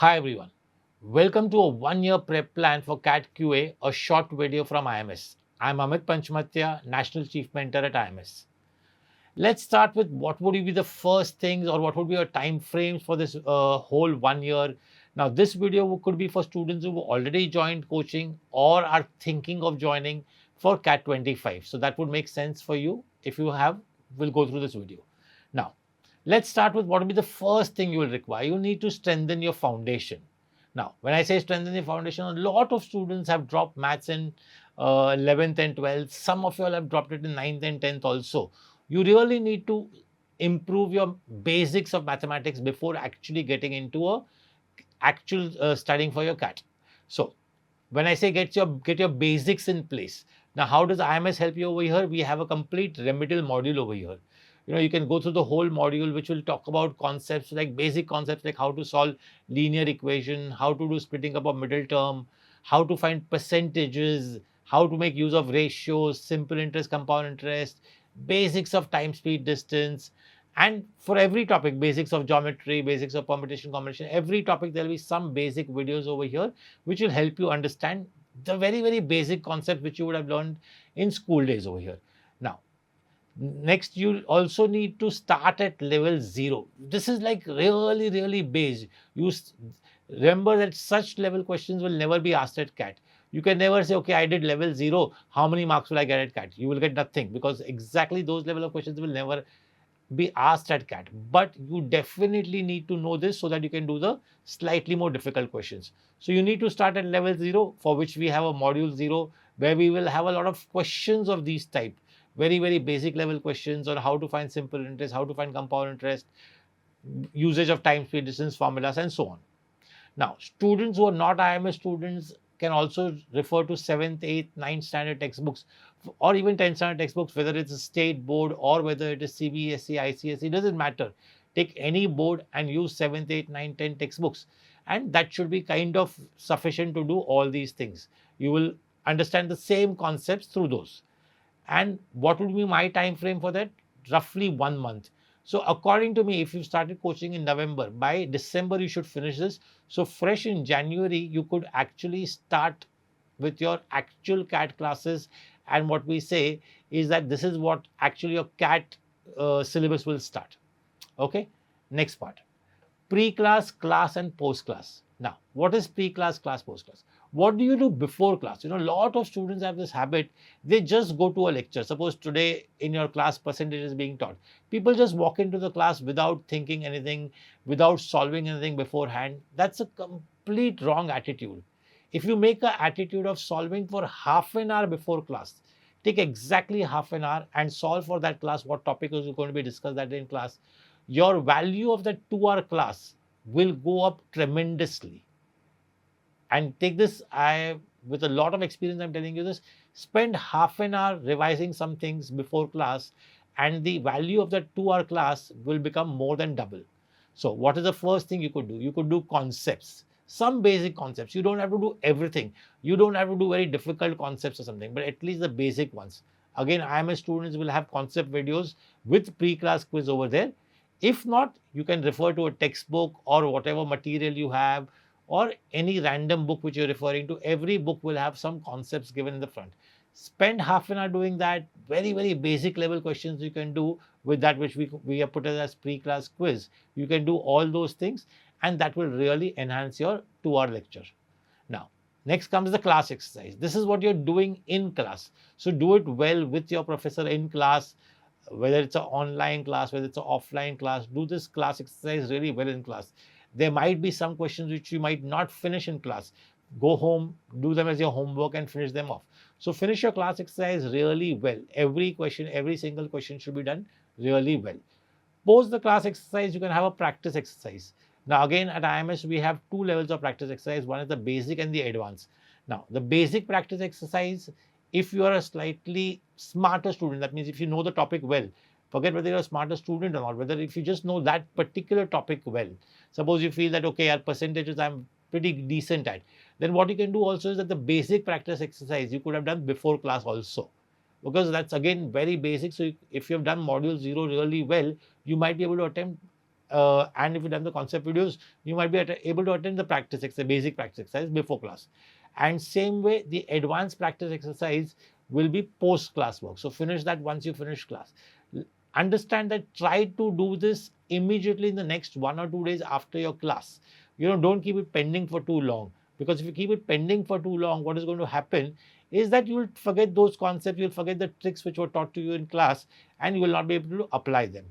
Hi everyone, welcome to a one-year prep plan for CAT QA, a short video from IMS. I'm Amit Panchmatia, National Chief Mentor at IMS. Let's start with what would be the first things or what would be your time frames for this whole 1 year. Now, this video could be for students who already joined coaching or are thinking of joining for CAT 25. So that would make sense for you. If you have, we'll go through this video. Now, let's start with what will be the first thing you will require. You need to strengthen your foundation. Now, when I say strengthen your foundation, a lot of students have dropped maths in 11th and 12th. Some of you all have dropped it in 9th and 10th also. You really need to improve your basics of mathematics before actually getting into a actual studying for your CAT. So, when I say get your basics in place. Now, how does IMS help you over here? We have a complete remedial module over here. You can go through the whole module, which will talk about concepts like basic concepts like how to solve linear equation, how to do splitting up of middle term, how to find percentages, how to make use of ratios, simple interest, compound interest, basics of time, speed, distance. And for every topic, basics of geometry, basics of permutation, combination, every topic, there will be some basic videos over here, which will help you understand the very, very basic concepts which you would have learned in school days over here. Now, next, you also need to start at level 0. This is like really, really base. You remember that such level questions will never be asked at CAT. You can never say, okay, I did level 0. How many marks will I get at CAT? You will get nothing because exactly those level of questions will never be asked at CAT. But you definitely need to know this so that you can do the slightly more difficult questions. So you need to start at level 0, for which we have a module 0, where we will have a lot of questions of these type. Very, very basic level questions on how to find simple interest, how to find compound interest, usage of time, speed, distance formulas, and so on. Now, students who are not IMS students can also refer to 7th, 8th, 9th standard textbooks or even 10th standard textbooks, whether it's a state board or whether it is CBSE, ICSE, doesn't matter. Take any board and use 7th, 8th, 9th, 10th textbooks. And that should be kind of sufficient to do all these things. You will understand the same concepts through those. And what would be my time frame for that? Roughly 1 month. So according to me, if you started coaching in November, by December you should finish this. So fresh in January, you could actually start with your actual CAT classes. And what we say is that this is what actually your CAT syllabus will start. Okay. Next part. Pre-class, class, and post-class. Now, what is pre-class, class, post-class? What do you do before class? A lot of students have this habit. They just go to a lecture. Suppose today in your class, percentage is being taught. People just walk into the class without thinking anything, without solving anything beforehand. That's a complete wrong attitude. If you make an attitude of solving for half an hour before class, take exactly half an hour and solve for that class what topic is going to be discussed that day in class, your value of that 2-hour class will go up tremendously. And take this, with a lot of experience, I'm telling you this, spend half an hour revising some things before class and the value of that 2-hour class will become more than double. So what is the first thing you could do? You could do concepts, some basic concepts. You don't have to do everything. You don't have to do very difficult concepts or something, but at least the basic ones. Again, IMS students will have concept videos with pre-class quiz over there. If not, you can refer to a textbook or whatever material you have or any random book which you're referring to. Every book will have some concepts given in the front. Spend half an hour doing that. Very, very basic level questions you can do with that which we have put as pre-class quiz. You can do all those things and that will really enhance your 2-hour lecture. Now, next comes the class exercise. This is what you're doing in class. So do it well with your professor in class. Whether it's an online class, whether it's an offline class, do this class exercise really well in class. There might be some questions which you might not finish in class. Go home, do them as your homework and finish them off. So finish your class exercise really well. Every question, every single question should be done really well. Post the class exercise, you can have a practice exercise. Now again, at IMS, we have 2 levels of practice exercise. One is the basic and the advanced. Now, the basic practice exercise, if you are a slightly smarter student, that means if you know the topic well, forget whether you're a smarter student or not, whether if you just know that particular topic well, suppose you feel that, okay, our percentages I'm pretty decent at, then what you can do also is that the basic practice exercise you could have done before class also, because that's again very basic. So if you have done module 0 really well, you might be able to attempt and if you've done the concept videos, you might be able to attend the practice exercise, basic practice exercise before class. And same way, the advanced practice exercise will be post-class work. So finish that once you finish class. Understand that try to do this immediately in the next 1 or 2 days after your class. Don't keep it pending for too long, because if you keep it pending for too long, what is going to happen is that you will forget those concepts, you'll forget the tricks which were taught to you in class, and you will not be able to apply them.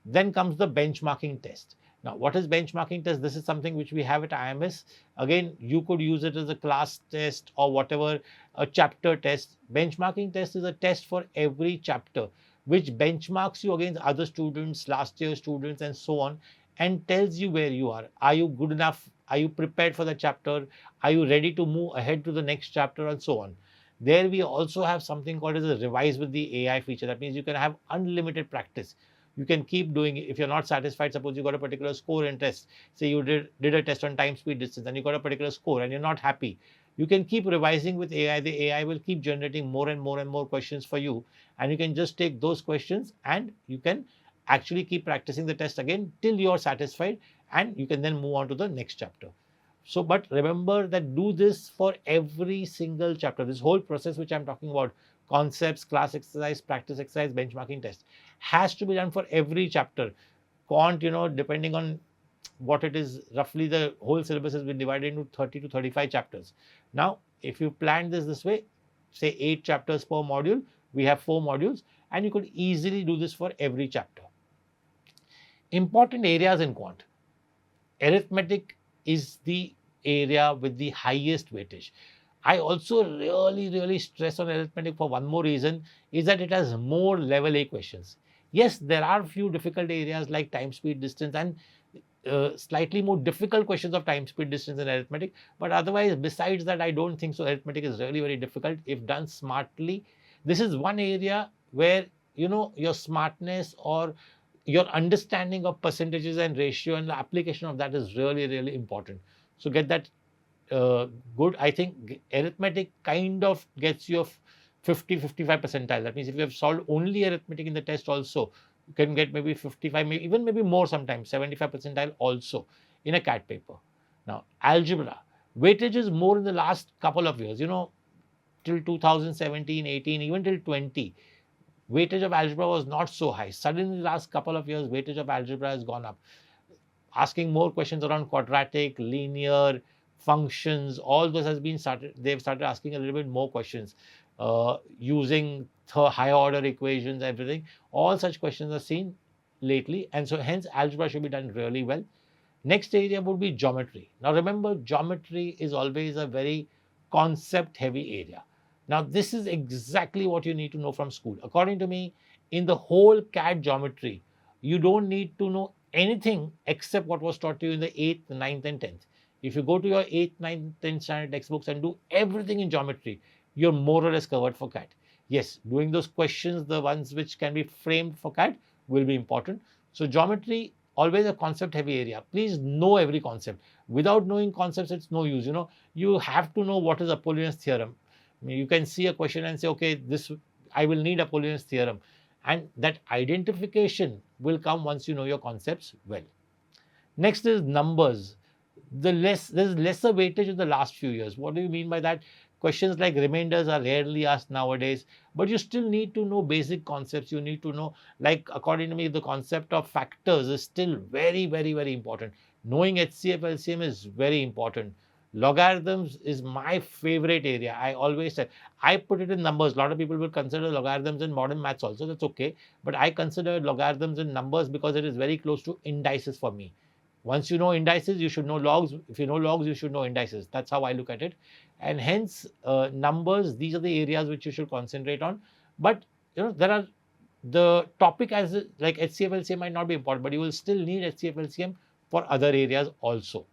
Then comes the benchmarking test. Now, what is benchmarking test? This is something which we have at IMS. Again, you could use it as a class test or whatever, a chapter test. Benchmarking test is a test for every chapter, which benchmarks you against other students, last year students, and so on, and tells you where you are. Are you good enough? Are you prepared for the chapter? Are you ready to move ahead to the next chapter, and so on. There we also have something called as a revise with the AI feature. That means you can have unlimited practice. You can keep doing it. If you're not satisfied, suppose you got a particular score in test, say you did a test on time, speed, distance, and you got a particular score and you're not happy, you can keep revising with AI. The AI will keep generating more and more and more questions for you, and you can just take those questions and you can actually keep practicing the test again till you're satisfied, and you can then move on to the next chapter. So, but remember that do this for every single chapter. This whole process which I'm talking about, concepts, class exercise, practice exercise, benchmarking test, has to be done for every chapter. Quant, depending on what it is, roughly the whole syllabus has been divided into 30 to 35 chapters. Now, if you plan this way, say 8 chapters per module, we have 4 modules, and you could easily do this for every chapter. Important areas in quant. Arithmetic is the area with the highest weightage. I also really stress on arithmetic for one more reason, is that it has more level A questions. Yes, there are a few difficult areas like time, speed, distance, and slightly more difficult questions of time, speed, distance, and arithmetic. But otherwise, besides that, I don't think so. Arithmetic is really very difficult if done smartly. This is one area where, your smartness or your understanding of percentages and ratio and the application of that is really important. So get that good. I think arithmetic kind of gets you 50-55 percentile. That means if you have solved only arithmetic in the test also, you can get maybe 55, maybe more sometimes, 75 percentile also in a CAT paper. Now, algebra. Weightage is more in the last couple of years, till 2017, 18, even till 20. Weightage of algebra was not so high. Suddenly, the last couple of years, weightage of algebra has gone up. Asking more questions around quadratic, linear, functions, all those has been started. They've started asking a little bit more questions using higher order equations, everything. All such questions are seen lately, and so hence algebra should be done really well. Next area would be geometry. Now remember, geometry is always a very concept heavy area. Now this is exactly what you need to know from school. According to me, in the whole CAD geometry, you don't need to know anything except what was taught to you in the 8th, 9th and 10th. If you go to your 8th, 9th, 10th standard textbooks and do everything in geometry, you're more or less covered for CAT. Yes, doing those questions, the ones which can be framed for CAT, will be important. So geometry, always a concept heavy area. Please know every concept. Without knowing concepts, it's no use. You have to know what is Apollin's theorem. You can see a question and say, okay, this I will need Apollin's theorem. And that identification will come once you know your concepts well. Next is numbers. There's lesser weightage in the last few years. What do you mean by that? Questions like remainders are rarely asked nowadays, but you still need to know basic concepts. You need to know, like according to me, the concept of factors is still very important. Knowing HCF, LCM is very important. Logarithms is my favorite area. I always say, I put it in numbers. A lot of people will consider logarithms in modern maths also. That's okay. But I consider logarithms in numbers because it is very close to indices for me. Once you know indices, you should know logs. If you know logs, you should know indices. That's how I look at it. And hence, numbers, these are the areas which you should concentrate on. But, there are the topic as like HCF, LCM might not be important, but you will still need HCF, LCM for other areas also.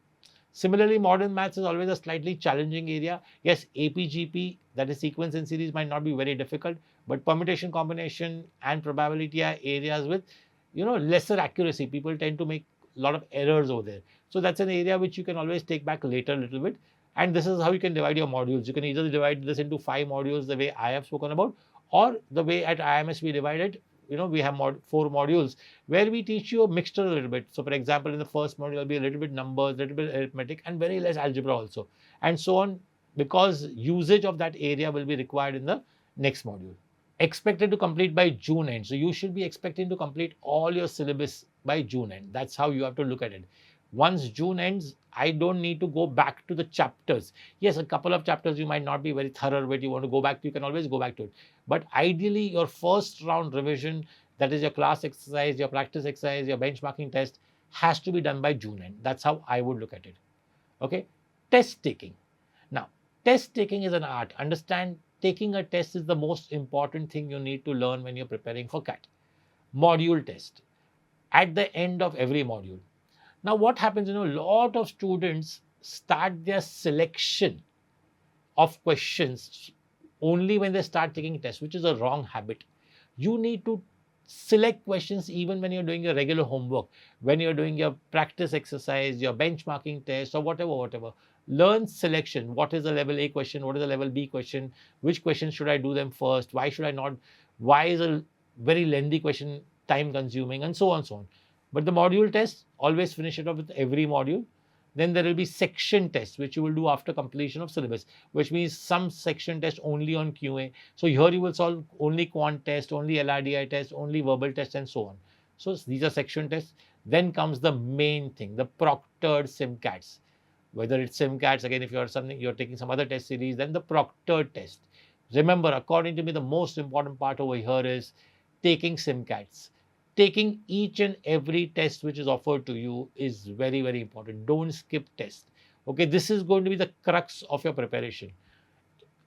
Similarly, modern maths is always a slightly challenging area. Yes, APGP, that is sequence and series, might not be very difficult, but permutation, combination and probability are areas with, lesser accuracy. People tend to make a lot of errors over there. So that's an area which you can always take back later a little bit. And this is how you can divide your modules. You can either divide this into 5 modules the way I have spoken about, or the way at IMS we divide it, we have 4 modules where we teach you a mixture a little bit. So for example, in the first module, there'll be a little bit numbers, a little bit arithmetic, and very less algebra also, and so on, because usage of that area will be required in the next module. Expected to complete by June end. So you should be expecting to complete all your syllabus by June end. That's how you have to look at it. Once June ends, I don't need to go back to the chapters. Yes, a couple of chapters you might not be very thorough with, you want to go back to, you can always go back to it. But ideally, your first round revision, that is your class exercise, your practice exercise, your benchmarking test, has to be done by June end. That's how I would look at it. Okay. Test taking. Now, test taking is an art. Understand, taking a test is the most important thing you need to learn when you're preparing for CAT. Module test at the end of every module. Now, what happens, a lot of students start their selection of questions only when they start taking tests, which is a wrong habit. You need to select questions even when you're doing your regular homework, when you're doing your practice exercise, your benchmarking test, or whatever. Learn selection. What is a level A question? What is a level B question? Which questions should I do them first? Why should I not? Why is a very lengthy question time consuming? And so on and so on. But the module test, always finish it off with every module. Then there will be section tests, which you will do after completion of syllabus, which means some section test only on QA. So here you will solve only quant test, only LRDI test, only verbal test, and so on. So these are section tests. Then comes the main thing, the proctored SimCATs. Whether it's SimCATs, again, if you're taking some other test series, then the proctored test. Remember, according to me, the most important part over here is taking SimCATs. Taking each and every test which is offered to you is very, very important. Don't skip tests. Okay, this is going to be the crux of your preparation.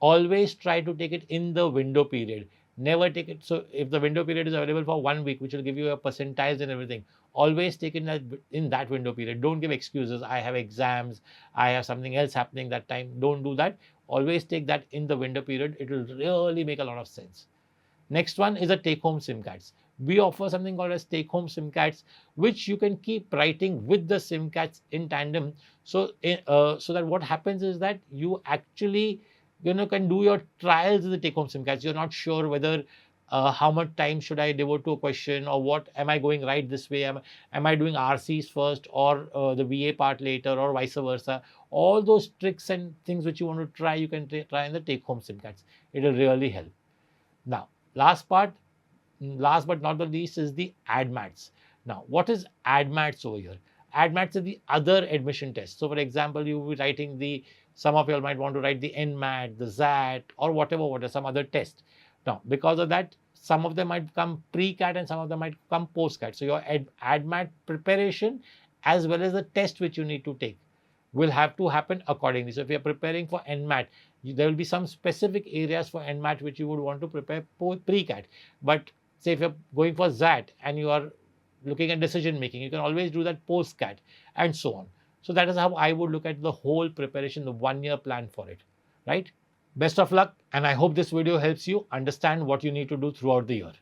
Always try to take it in the window period. Never take it. So if the window period is available for 1 week, which will give you a percentiles and everything, always take it in that window period. Don't give excuses. I have exams. I have something else happening that time. Don't do that. Always take that in the window period. It will really make a lot of sense. Next one is a take-home SimCATs. We offer something called as take-home SimCATs, which you can keep writing with the SimCATs in tandem. So that what happens is that you actually can do your trials in the take-home SimCATs. You're not sure whether how much time should I devote to a question, or what am I going right this way? Am I doing RCs first, or the VA part later, or vice versa? All those tricks and things which you want to try, you can try in the take-home SimCATs. It will really help. Now, last but not the least, is the ADMATs. Now, what is ADMATs over here? ADMATs are the other admission tests. So, for example, you will be writing some of you all might want to write the NMAT, the ZAT, or whatever, some other test. Now, because of that, some of them might come pre-CAT and some of them might come post-CAT. So, your ADMAT preparation as well as the test which you need to take will have to happen accordingly. So, if you are preparing for NMAT, there will be some specific areas for NMAT which you would want to prepare pre-CAT. But say if you're going for ZAT and you are looking at decision making, you can always do that post-CAT, and so on. So that is how I would look at the whole preparation, the 1-year plan for it, right? Best of luck, and I hope this video helps you understand what you need to do throughout the year.